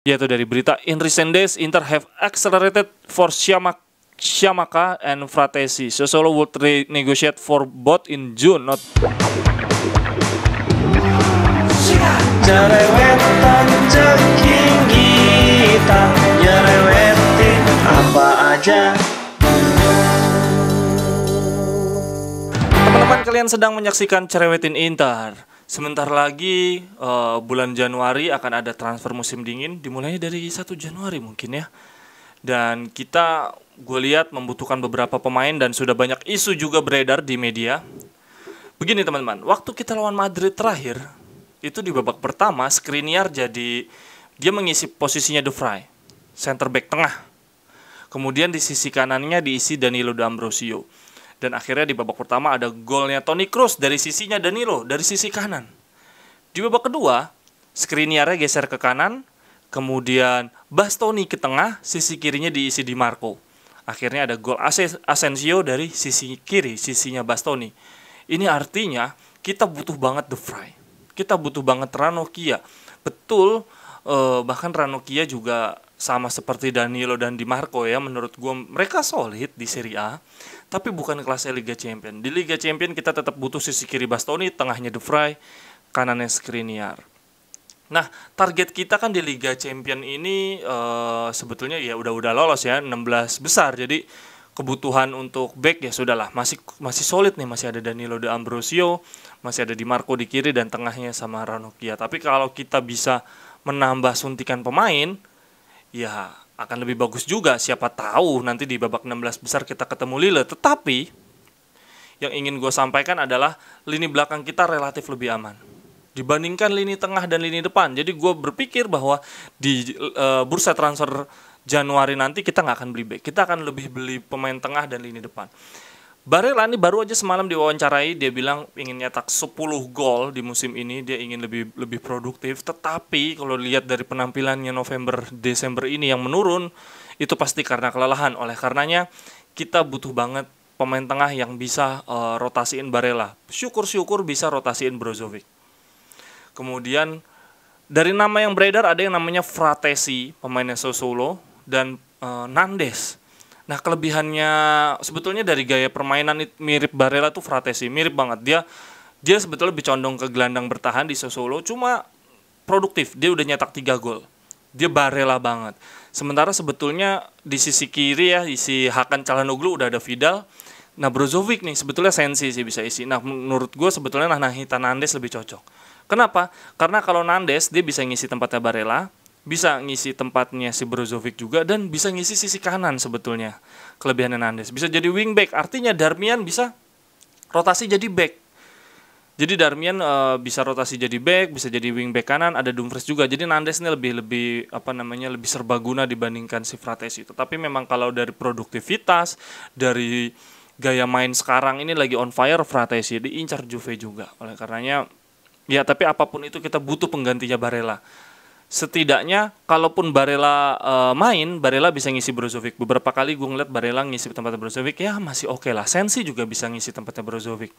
Yaitu dari berita, in recent days, Inter have accelerated for Scamacca and Fratesi. Sassuolo would renegotiate for both in June. Jerewetan ceking kita, nyerewetin apa aja. Teman-teman, kalian sedang menyaksikan Cerewetin Inter. Sebentar lagi bulan Januari akan ada transfer musim dingin, dimulainya dari 1 Januari mungkin ya. Dan gue lihat membutuhkan beberapa pemain dan sudah banyak isu juga beredar di media. Begini teman-teman, waktu kita lawan Madrid terakhir, itu di babak pertama Skriniar dia mengisi posisinya De Vrij, center back tengah. Kemudian di sisi kanannya diisi Danilo D'Ambrosio. Dan akhirnya di babak pertama ada golnya Toni Kroos dari sisinya Danilo, dari sisi kanan. Di babak kedua, Skriniarnya geser ke kanan, kemudian Bastoni ke tengah, sisi kirinya diisi Di Marco. Akhirnya ada gol Asensio dari sisi kiri, sisinya Bastoni. Ini artinya kita butuh banget De Vrij. Kita butuh banget Ranocchia. Betul, bahkan Ranocchia juga sama seperti Danilo dan Di Marco ya, menurut gue mereka solid di Serie A, tapi bukan kelasnya Liga Champions. Di Liga Champions kita tetap butuh sisi kiri Bastoni, tengahnya De Vrij, kanannya Skriniar. Nah, target kita kan di Liga Champions ini sebetulnya ya udah lolos ya, 16 besar. Jadi kebutuhan untuk back ya sudahlah, masih solid nih, masih ada Danilo D'Ambrosio, masih ada Di Marco di kiri dan tengahnya sama Ranocchia. Tapi kalau kita bisa menambah suntikan pemain, ya akan lebih bagus juga. Siapa tahu nanti di babak 16 besar kita ketemu Lille. Tetapi yang ingin gue sampaikan adalah lini belakang kita relatif lebih aman dibandingkan lini tengah dan lini depan. Jadi gue berpikir bahwa di bursa transfer Januari nanti kita nggak akan beli back, kita akan lebih beli pemain tengah dan lini depan. Barella ini baru aja semalam diwawancarai, dia bilang ingin nyetak 10 gol di musim ini, dia ingin lebih produktif. Tetapi kalau lihat dari penampilannya November Desember ini yang menurun, itu pasti karena kelelahan. Oleh karenanya kita butuh banget pemain tengah yang bisa rotasiin Barella. Syukur-syukur bisa rotasiin Brozovic. Kemudian dari nama yang beredar ada yang namanya Fratesi, pemainnya Sassuolo, dan Nandes. Nah, kelebihannya sebetulnya dari gaya permainan mirip Barella tuh Fratesi, mirip banget. Dia sebetulnya lebih condong ke gelandang bertahan di Sassuolo, cuma produktif. Dia udah nyetak 3 gol. Dia Barella banget. Sementara sebetulnya di sisi kiri ya, isi Hakan Çalhanoğlu udah ada Vidal. Nah, Brozovic nih sebetulnya Sensi sih bisa isi. Nah, menurut gue sebetulnya Nahita Nandes lebih cocok. Kenapa? Karena kalau Nandes dia bisa ngisi tempatnya Barella, bisa ngisi tempatnya si Brozovic juga, dan bisa ngisi sisi kanan sebetulnya. Kelebihannya Nandes bisa jadi wingback, artinya Darmian bisa rotasi jadi back. Jadi Darmian bisa rotasi jadi back, bisa jadi wingback kanan, ada Dumfries juga. Jadi Nandes ini lebih serbaguna dibandingkan si Fratesi itu. Tapi memang kalau dari produktivitas, dari gaya main sekarang ini lagi on fire, Fratesi diincar Juve juga. Oleh karenanya ya, tapi apapun itu kita butuh penggantinya Barella. Setidaknya kalaupun Barella main, Barella bisa ngisi Brozovic. Beberapa kali gue ngeliat Barella ngisi tempatnya Brozovic, ya masih oke lah. Sensi juga bisa ngisi tempatnya Brozovic.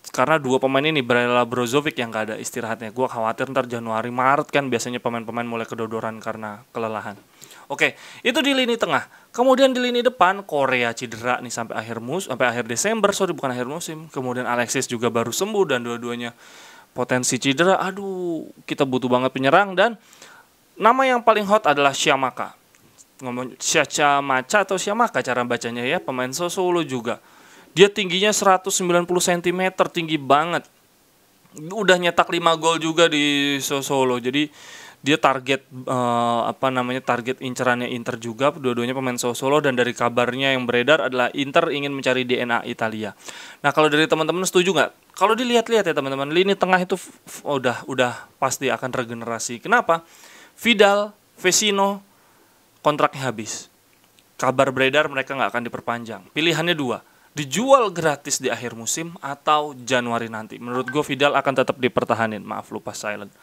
Karena dua pemain ini, Barella, Brozovic, yang gak ada istirahatnya. Gue khawatir ntar Januari, Maret kan biasanya pemain-pemain mulai kedodoran karena kelelahan. Oke, itu di lini tengah. Kemudian di lini depan, Korea cedera nih sampai akhir Desember, bukan akhir musim. Kemudian Alexis juga baru sembuh dan dua-duanya potensi cedera. Aduh, kita butuh banget penyerang, dan nama yang paling hot adalah Scamacca. Ngomong Scamacca atau Scamacca cara bacanya ya, pemain Sassuolo juga. Dia tingginya 190 cm, tinggi banget. Udah nyetak 5 gol juga di Sassuolo. Jadi dia target target incerannya Inter juga. Dua-duanya pemain Sassuolo, dan dari kabarnya yang beredar adalah Inter ingin mencari DNA Italia. Nah, kalau dari teman-teman setuju nggak? Kalau dilihat-lihat ya teman-teman, lini tengah itu udah pasti akan regenerasi. Kenapa? Vidal, Vecino kontraknya habis. Kabar beredar mereka nggak akan diperpanjang. Pilihannya 2, dijual gratis di akhir musim atau Januari nanti. Menurut gue Vidal akan tetap dipertahanin. Maaf lupa silent.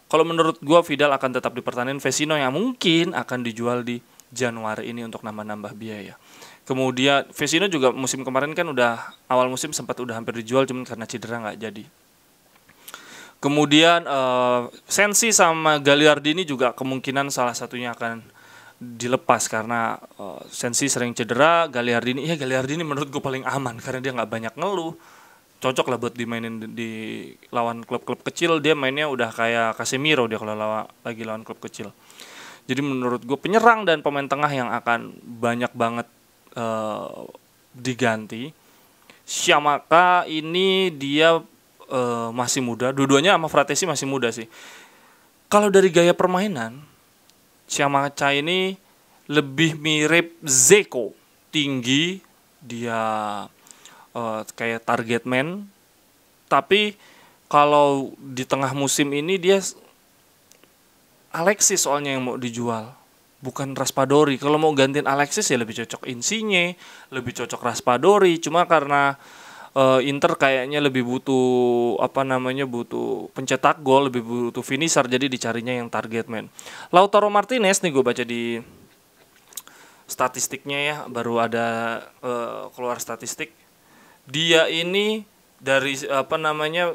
Kalau menurut gue Vidal akan tetap dipertahanin. Vecino yang mungkin akan dijual di Januari ini untuk nambah-nambah biaya. Kemudian Vecino juga musim kemarin kan awal musim sempat udah hampir dijual, cuman karena cedera nggak jadi. Kemudian Sensi sama Gagliardini juga kemungkinan salah satunya akan dilepas karena Sensi sering cedera. Gagliardini menurut gue paling aman karena dia nggak banyak ngeluh, cocok lah buat dimainin di lawan klub-klub kecil. Dia mainnya udah kayak Casemiro dia kalau lagi lawan klub kecil. Jadi menurut gue penyerang dan pemain tengah yang akan banyak banget diganti. Scamacca ini dia masih muda, dua-duanya sama Fratesi masih muda sih. Kalau dari gaya permainan, Scamacca ini lebih mirip Dzeko, tinggi, dia kayak target man. Tapi kalau di tengah musim ini dia Alexis soalnya yang mau dijual, bukan Raspadori. Kalau mau gantiin Alexis ya lebih cocok Insigne, lebih cocok Raspadori. Cuma karena Inter kayaknya lebih butuh butuh pencetak gol, lebih butuh finisher, jadi dicarinya yang target man. Lautaro Martinez nih gue baca di statistiknya ya, baru ada keluar statistik. Dia ini dari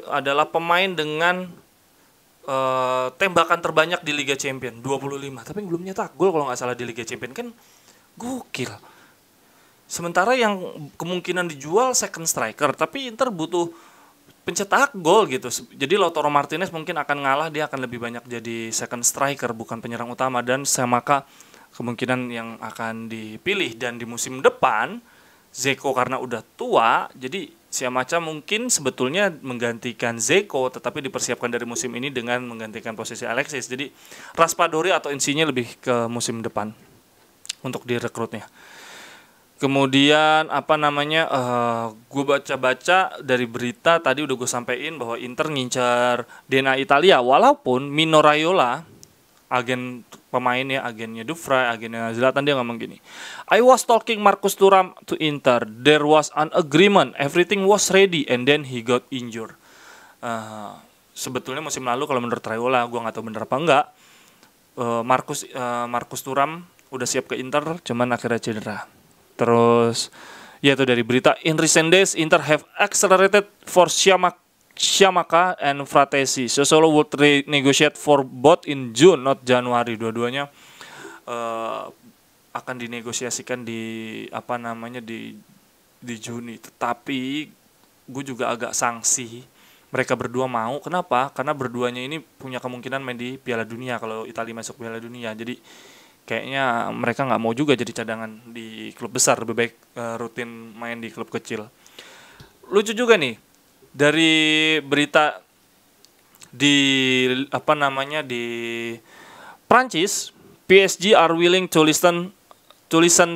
adalah pemain dengan tembakan terbanyak di Liga Champions 25, tapi belum nyetak gol kalau nggak salah di Liga Champions, kan gokil. Sementara yang kemungkinan dijual second striker, tapi Inter butuh pencetak gol gitu. Jadi Lautaro Martinez mungkin akan ngalah, dia akan lebih banyak jadi second striker bukan penyerang utama. Dan Scamacca kemungkinan yang akan dipilih. Dan di musim depan Dzeko karena udah tua, jadi Scamacca mungkin sebetulnya menggantikan Dzeko, tetapi dipersiapkan dari musim ini dengan menggantikan posisi Alexis. Jadi Raspadori atau Insigne lebih ke musim depan untuk direkrutnya. Kemudian gue baca-baca dari berita tadi udah gue sampein bahwa Inter ngincar DNA Italia, walaupun Mino Raiola, agen pemainnya, agennya Dufray, agennya Zlatan, dia ngomong gini, I was talking Marcus Thuram to Inter, there was an agreement, everything was ready, and then he got injured. Sebetulnya musim lalu kalau menurut Raiola, gue nggak tahu bener apa enggak, Marcus Thuram udah siap ke Inter, cuman akhirnya cedera. Terus ya itu dari berita, in recent days Inter have accelerated for Scamacca and Fratesi. Sassuolo would negotiate for both in June, not January. Dua-duanya akan dinegosiasikan di di Juni. Tetapi gue juga agak sangsi mereka berdua mau. Kenapa? Karena berduanya ini punya kemungkinan main di Piala Dunia kalau Italia masuk Piala Dunia. Jadi kayaknya mereka nggak mau juga jadi cadangan di klub besar, lebih baik rutin main di klub kecil. Lucu juga nih dari berita di di Prancis, PSG are willing to listen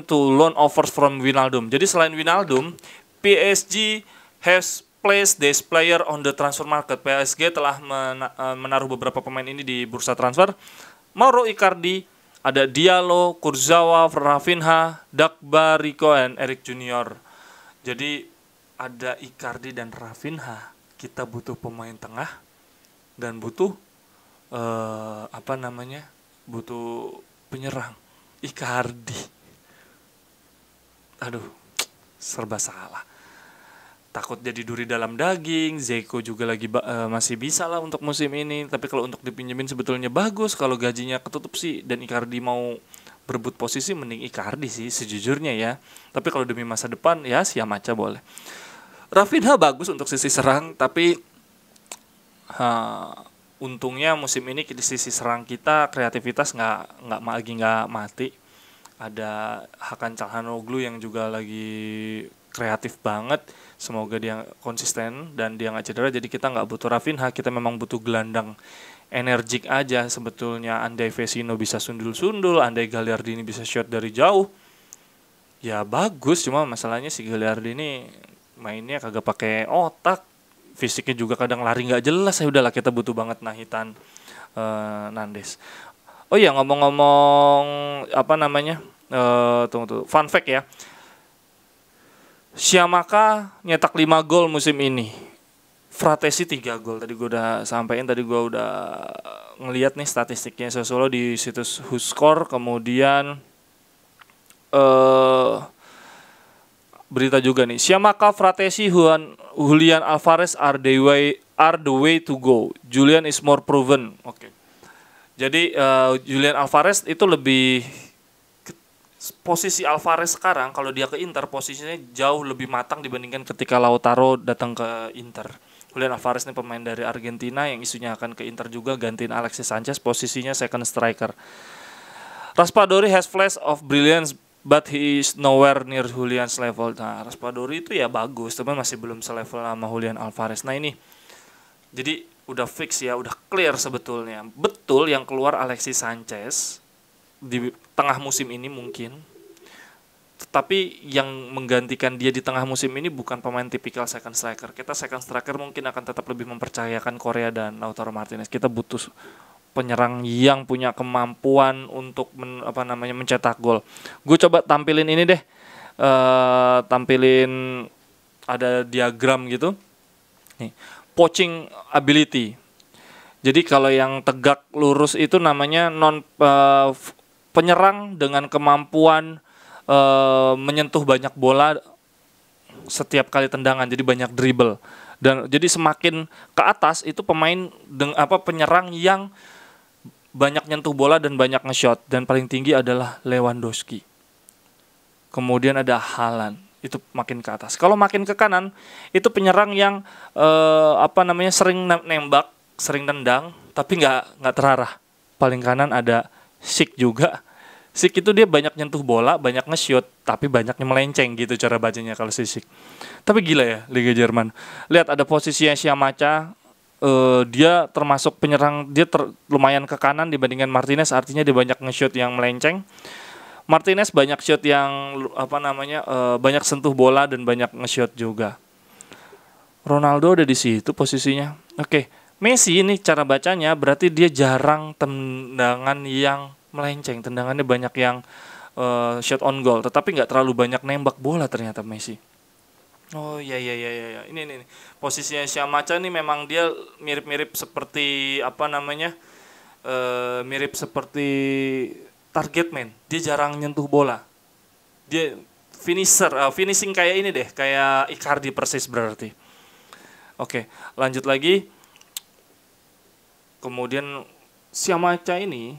to loan offers from Wijnaldum. Jadi selain Wijnaldum, PSG has placed this player on the transfer market. PSG telah menaruh beberapa pemain ini di bursa transfer. Mauro Icardi, ada Diallo, Kurzawa, Rafinha, Dagba, Rico, dan Eric Junior. Jadi ada Icardi dan Rafinha, kita butuh pemain tengah dan butuh butuh penyerang. Icardi, aduh, serba salah. Takut jadi duri dalam daging. Dzeko juga lagi masih bisa lah untuk musim ini, tapi kalau untuk dipinjemin sebetulnya bagus. Kalau gajinya ketutup sih dan Icardi mau berebut posisi, mending Icardi sih sejujurnya ya. Tapi kalau demi masa depan ya Scamacca boleh. Rafinha bagus untuk sisi serang, tapi untungnya musim ini di sisi serang kita kreativitas nggak mati. Ada Hakan Çalhanoğlu yang juga lagi kreatif banget. Semoga dia konsisten dan dia nggak cedera. Jadi kita nggak butuh Rafinha, kita memang butuh gelandang energik aja sebetulnya. Andai Vecino bisa sundul-sundul, andai Gagliardini bisa shot dari jauh, ya bagus. Cuma masalahnya si Gagliardini mainnya kagak pakai otak, fisiknya juga kadang lari nggak jelas. Ya udahlah, kita butuh banget Nahitan Nandes. Oh iya, ngomong-ngomong tunggu fun fact ya. Scamacca nyetak 5 gol musim ini. Fratesi 3 gol. Tadi gue udah sampein, tadi gue udah ngeliat nih statistiknya Sassuolo di situs WhoScored. Kemudian berita juga nih, Scamacca, Fratesi, Julian Alvarez are are the way to go. Julian is more proven. Oke. Jadi Julian Alvarez itu lebih posisi Alvarez sekarang kalau dia ke Inter posisinya jauh lebih matang dibandingkan ketika Lautaro datang ke Inter. Julian Alvarez ini pemain dari Argentina yang isunya akan ke Inter juga gantiin Alexis Sanchez, posisinya second striker. Raspadori has flash of brilliance but he is nowhere near Julian's level. Nah, Raspadori itu ya bagus, tapi masih belum selevel sama Julian Alvarez. Nah ini, jadi udah fix ya, udah clear sebetulnya. Betul yang keluar Alexis Sanchez di tengah musim ini mungkin. Tetapi yang menggantikan dia di tengah musim ini bukan pemain tipikal second striker. Kita second striker mungkin akan tetap lebih mempercayakan Korea dan Lautaro Martinez. Kita butuh penyerang yang punya kemampuan untuk mencetak gol. Gue coba tampilin ini deh, tampilin ada diagram gitu. Nih, poaching ability. Jadi kalau yang tegak lurus itu namanya penyerang dengan kemampuan menyentuh banyak bola setiap kali tendangan, jadi banyak dribble. Dan jadi semakin ke atas itu pemain penyerang yang banyak nyentuh bola dan banyak nge-shot, dan paling tinggi adalah Lewandowski. Kemudian ada Haaland, itu makin ke atas. Kalau makin ke kanan itu penyerang yang sering nembak, sering tendang tapi nggak terarah. Paling kanan ada Sik juga. Sik itu dia banyak nyentuh bola, banyak nge-shoot, tapi banyaknya melenceng gitu cara bacanya kalau si Sik. Tapi gila ya Liga Jerman. Lihat ada posisinya Siamaca, dia termasuk penyerang, dia lumayan ke kanan dibandingkan Martinez, artinya dia banyak nge-shoot yang melenceng. Martinez banyak shoot yang banyak sentuh bola dan banyak nge-shoot juga. Ronaldo ada di situ posisinya. Oke, Messi ini cara bacanya berarti dia jarang tendangan yang melenceng, tendangannya banyak yang shot on goal, tetapi nggak terlalu banyak nembak bola ternyata Messi. Oh iya. Ini posisinya Siamaca nih memang dia mirip-mirip seperti mirip seperti target man. Dia jarang nyentuh bola. Dia finishing kayak ini deh, kayak Icardi persis berarti. Oke, lanjut lagi. Kemudian Siamaca ini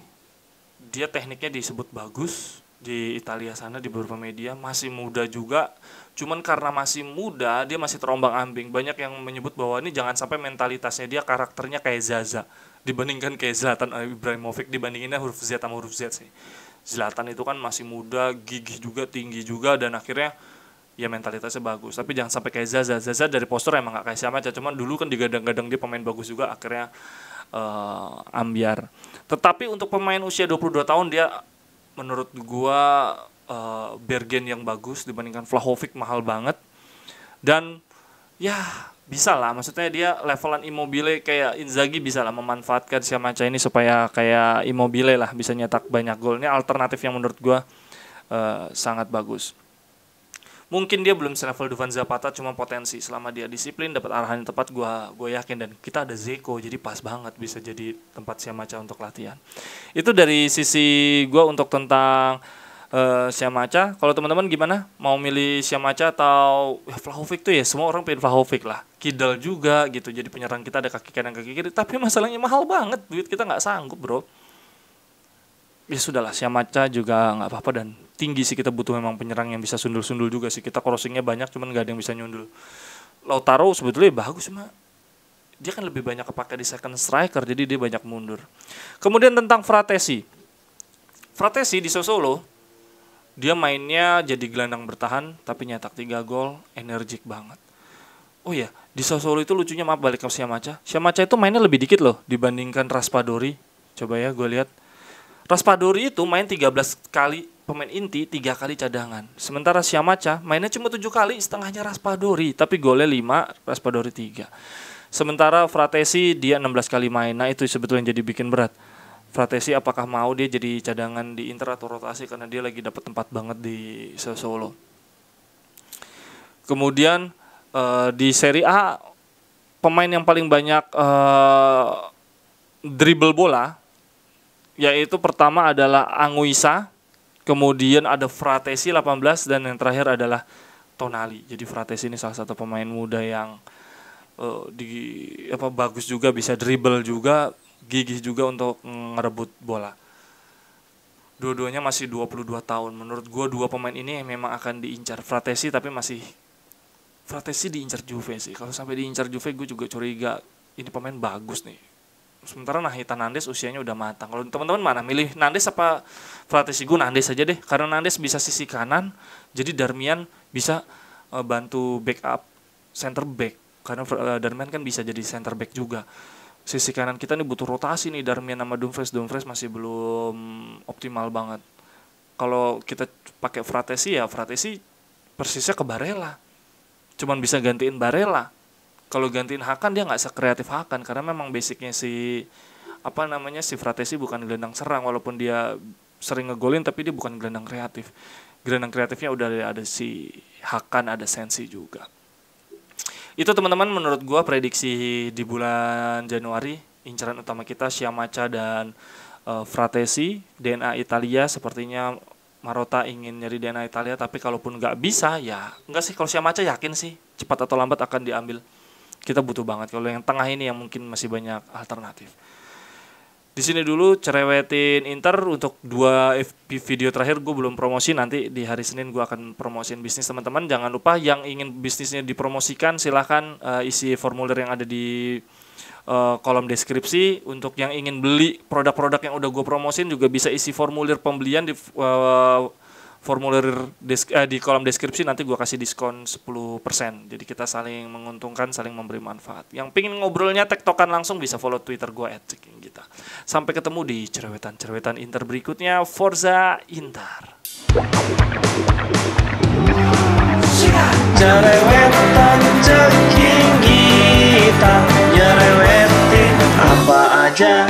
dia tekniknya disebut bagus di Italia sana, di beberapa media. Masih muda juga, cuman karena masih muda dia masih terombang-ambing. Banyak yang menyebut bahwa ini jangan sampai mentalitasnya dia, karakternya kayak Zaza dibandingkan kayak Zlatan Ibrahimovic. Dibandinginnya huruf Z sama huruf Z sih. Zlatan itu kan masih muda, gigih juga, tinggi juga, dan akhirnya ya mentalitasnya bagus. Tapi jangan sampai kayak Zaza. Zaza dari postur emang gak kayak Siamaca, cuman dulu kan digadang-gadang dia pemain bagus juga, akhirnya ambiar. Tetapi untuk pemain usia 22 tahun dia menurut gua Bergen yang bagus dibandingkan Vlahovic mahal banget. Dan ya bisa lah, maksudnya dia levelan Immobile kayak Inzaghi, bisa lah memanfaatkan Siamaca ini supaya kayak Immobile lah bisa nyetak banyak gol. Ini alternatif yang menurut gua sangat bagus. Mungkin dia belum selevel Duván Zapata, cuma potensi selama dia disiplin, dapat arahan yang tepat, gue yakin. Dan kita ada Zeko, jadi pas banget bisa jadi tempat Siamaca untuk latihan. Itu dari sisi gue untuk tentang Siamaca. Kalau teman-teman gimana? Mau milih Siamaca atau Vlahovic tuh ya? Semua orang pilih Vlahovic lah. Kidal juga gitu, jadi penyerang kita ada kaki kanan kaki kiri. Tapi masalahnya mahal banget, duit kita nggak sanggup bro. Ya sudahlah, Siamaca juga nggak apa-apa, dan tinggi sih, kita butuh memang penyerang yang bisa sundul-sundul juga sih. Kita crossingnya banyak, cuman nggak ada yang bisa nyundul. Lautaro sebetulnya bagus, cuma dia kan lebih banyak kepake di second striker, jadi dia banyak mundur. Kemudian tentang Fratesi di Sassuolo, dia mainnya jadi gelandang bertahan, tapi nyetak 3 gol, energik banget. Oh iya, di Sassuolo itu lucunya, maaf balik ke Siamaca. Siamaca itu mainnya lebih dikit loh dibandingkan Raspadori. Coba ya gue lihat. Raspadori itu main 13 kali pemain inti, 3 kali cadangan. Sementara Siamaca mainnya cuma 7 kali, setengahnya Raspadori, tapi golnya 5, Raspadori 3. Sementara Fratesi dia 16 kali main. Nah itu sebetulnya yang jadi bikin berat. Fratesi apakah mau dia jadi cadangan di Inter atau rotasi, karena dia lagi dapat tempat banget di Sassuolo. Kemudian di Serie A pemain yang paling banyak dribble bola, yaitu pertama adalah Anguissa, kemudian ada Fratesi 18, dan yang terakhir adalah Tonali. Jadi Fratesi ini salah satu pemain muda yang bagus juga, bisa dribble juga, gigih juga untuk ngerebut bola. Dua-duanya masih 22 tahun. Menurut gue dua pemain ini memang akan diincar. Fratesi diincar Juve sih. Kalau sampai diincar Juve gue juga curiga ini pemain bagus nih. Sementara Nathan Nandes usianya udah matang. Kalau teman-teman mana milih Nandes apa Fratesi? Gue Nandes aja deh, karena Nandes bisa sisi kanan, jadi Darmian bisa bantu backup center back, karena Darmian kan bisa jadi center back juga. Sisi kanan kita nih butuh rotasi nih, Darmian sama Dumfries masih belum optimal banget. Kalau kita pakai Fratesi ya Fratesi persisnya ke Barella, cuman bisa gantiin Barella. Kalau gantiin Hakan dia nggak sekreatif Hakan, karena memang basicnya si Fratesi bukan gelandang serang, walaupun dia sering ngegolin tapi dia bukan gelandang kreatif. Gelandang kreatifnya udah ada si Hakan, ada Sensi juga. Itu teman-teman menurut gue prediksi di bulan Januari. Incaran utama kita Scamacca dan Fratesi. DNA Italia sepertinya Marotta ingin nyari DNA Italia, tapi kalaupun nggak bisa ya nggak sih. Kalau Scamacca yakin sih cepat atau lambat akan diambil. Kita butuh banget. Kalau yang tengah ini yang mungkin masih banyak alternatif. Di sini dulu cerewetin Inter untuk 2 video terakhir. Gue belum promosi, nanti di hari Senin gue akan promosiin bisnis teman-teman. Jangan lupa yang ingin bisnisnya dipromosikan silahkan isi formulir yang ada di kolom deskripsi. Untuk yang ingin beli produk-produk yang udah gue promosin juga bisa isi formulir pembelian di di kolom deskripsi. Nanti gue kasih diskon 10%. Jadi kita saling menguntungkan, saling memberi manfaat. Yang pengen ngobrolnya tektokan langsung bisa follow Twitter gue @cekinggita. Sampai ketemu di cerewetan Inter berikutnya. Forza Inter. Cerewetan ceking kita, nyerewetin apa aja.